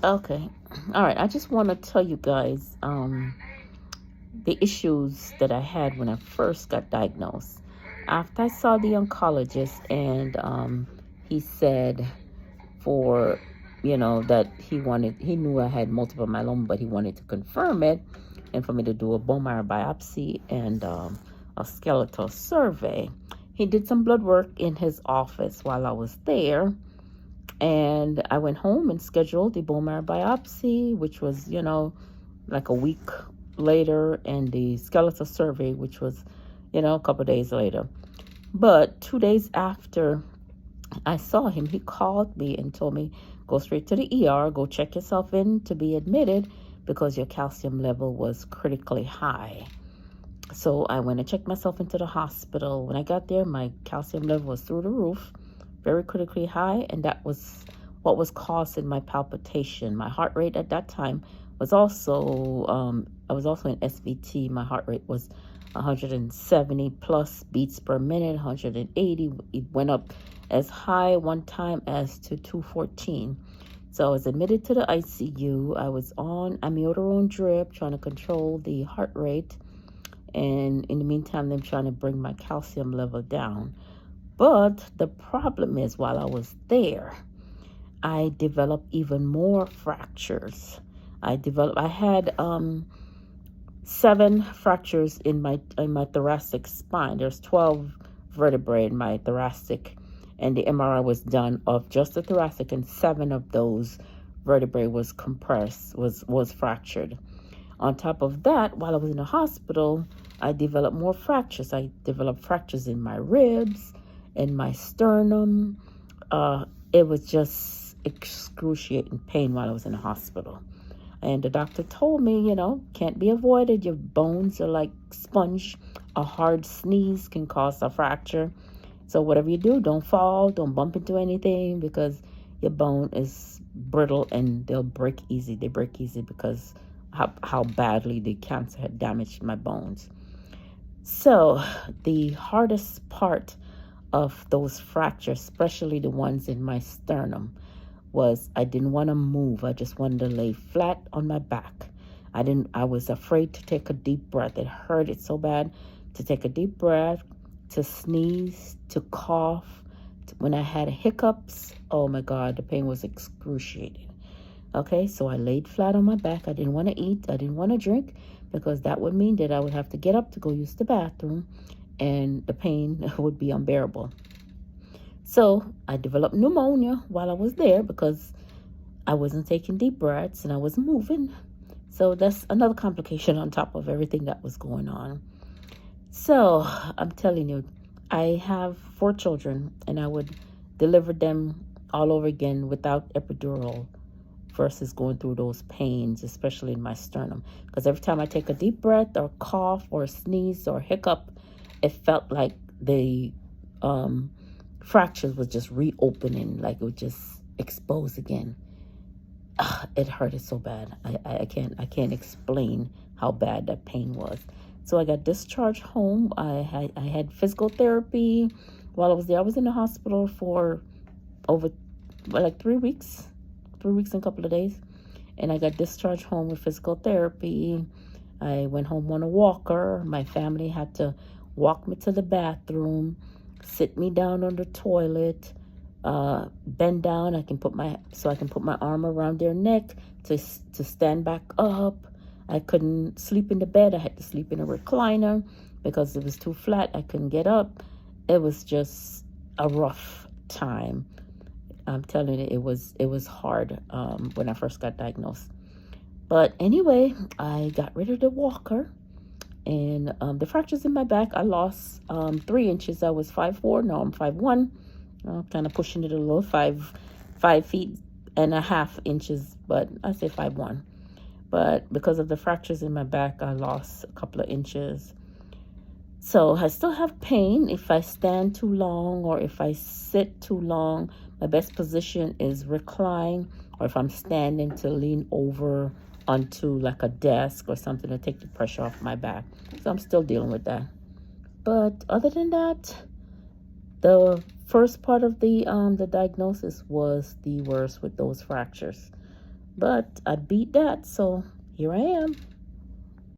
Okay. All right. I just want to tell you guys the issues that I had when I first got diagnosed. After I saw the oncologist, and he said for that he knew I had multiple myeloma, but he wanted to confirm it, and for me to do a bone marrow biopsy and a skeletal survey. He did some blood work in his office while I was there, and I went home and scheduled the bone marrow biopsy, which was, like a week later, and the skeletal survey, which was, a couple days later. But 2 days after I saw him, he called me and told me, go straight to the ER, go check yourself in to be admitted because your calcium level was critically high. So I went and checked myself into the hospital. When I got there, my calcium level was through the roof, very critically high, and that was what was causing my palpitation. My heart rate at that time was also, I was also in SVT. My heart rate was 170 plus beats per minute, 180. It went up as high one time as to 214. So I was admitted to the ICU. I was on amiodarone drip, trying to control the heart rate. And in the meantime, them trying to bring my calcium level down. But the problem is, while I was there, I developed even more fractures. I had 7 fractures in my thoracic spine. There's 12 vertebrae in my thoracic, and the MRI was done of just the thoracic, and 7 of those vertebrae was compressed, was fractured. On top of that, while I was in the hospital, I developed more fractures. I developed fractures in my ribs, in my sternum. It was just excruciating pain while I was in the hospital. And the doctor told me, can't be avoided. Your bones are like sponge. A hard sneeze can cause a fracture. So whatever you do, don't fall, don't bump into anything, because your bone is brittle and they'll break easy. They break easy because how badly the cancer had damaged my bones. So the hardest part of those fractures, especially the ones in my sternum, was I didn't want to move. I just wanted to lay flat on my back. I was afraid to take a deep breath. It hurted so bad to take a deep breath, to sneeze, to cough. When I had hiccups, oh my God, the pain was excruciating. Okay, so I laid flat on my back. I didn't want to eat. I didn't want to drink, because that would mean that I would have to get up to go use the bathroom, and the pain would be unbearable. So I developed pneumonia while I was there because I wasn't taking deep breaths and I was moving. So that's another complication on top of everything that was going on. So I'm telling you, I have 4 children, and I would deliver them all over again without epidural versus going through those pains, especially in my sternum. Because every time I take a deep breath or cough or sneeze or hiccup, it felt like the fractures was just reopening, like it would just expose again. It hurted so bad. I can't explain how bad that pain was. So I got discharged home. I had physical therapy while I was there. I was in the hospital for over like 3 weeks. 3 weeks and a couple of days, and I got discharged home with physical therapy. I went home on a walker. My family had to walk me to the bathroom, sit me down on the toilet, bend down. I can put my arm around their neck to stand back up. I couldn't sleep in the bed. I had to sleep in a recliner because it was too flat. I couldn't get up. It was just a rough time. I'm telling you, it was hard when I first got diagnosed. But anyway, I got rid of the walker, and the fractures in my back, I lost 3 inches. I was 5'4", now I'm 5'1". Kind of pushing it a little, 5.5 inches, but I say 5'1". But because of the fractures in my back, I lost a couple of inches. So I still have pain if I stand too long or if I sit too long. My best position is recline, or if I'm standing, to lean over onto like a desk or something to take the pressure off my back. So I'm still dealing with that. But other than that, the first part of the diagnosis was the worst with those fractures. But I beat that, so here I am.